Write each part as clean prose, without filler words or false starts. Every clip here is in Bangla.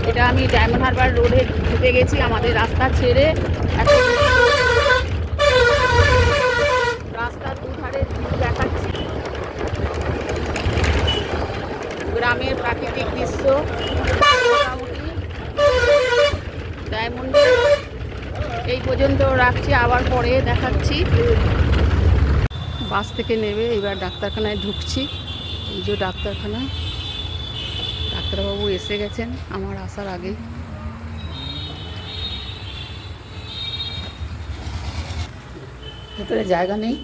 এটা আমি ডায়মন্ড হারবার রোডে ঢুকে গেছি, আমাদের রাস্তা ছেড়ে। এখন রাস্তার দুধারে ভিউ দেখাচ্ছি, গ্রামের প্রাকৃতিক দৃশ্য। মোটামুটি ডায়মন্ডে এই পর্যন্ত রাখছি, আবার পরে দেখাচ্ছি। বাস থেকে নেমে এবার ডাক্তারখানায় ঢুকছি। এই যে ডাক্তারখানা, ডাক্তারবাবু এসে গেছেন আমার আসার আগেই। ভেতরে জায়গা নেই,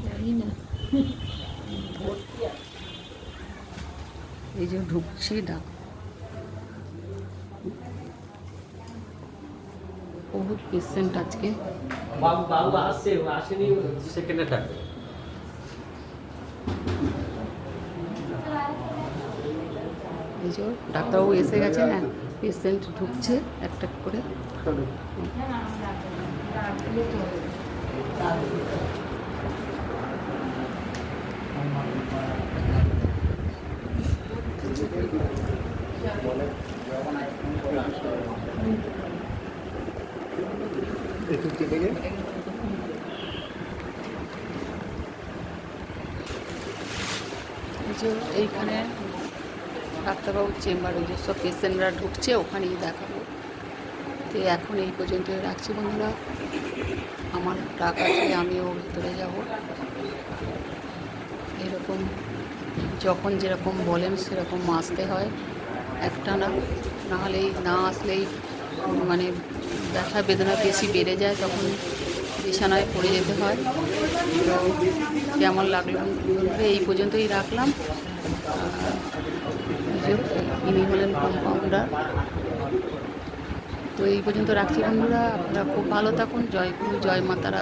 জানি না। এই যে ঢুকছি, বহুত পেশেন্ট আজকে। বাবু আসছে, আসেনি, সেকেন্ডে থাকবে। এই যে ডাক্তারবাবু এসে গেছেন, পেশেন্ট ঢুকছে একটা করে। এইখানে ডাক্তারবাবুর চেম্বার, ওই যে সব পেশেন্টরা ঢুকছে, ওখানেই দেখাবো। তো এখন এই পর্যন্ত রাখছি বন্ধুরা, আমার ডাক আছে, আমিও ভেতরে যাব। এরকম যখন যেরকম বলেন সেরকম আসতে হয়, একটা না হলেই, না আসলেই মানে ব্যথা বেদনা বেশি বেড়ে যায়, তখন বিছানায় পড়ে যেতে হয়। তো কেমন লাগলো এই পর্যন্তই রাখলাম। ইনি হলেন কম্পাউন্ডার। তো এই পর্যন্ত রাখছি বন্ধুরা, আপনারা খুব ভালো থাকুন। জয় গুরু, জয় মাতারা।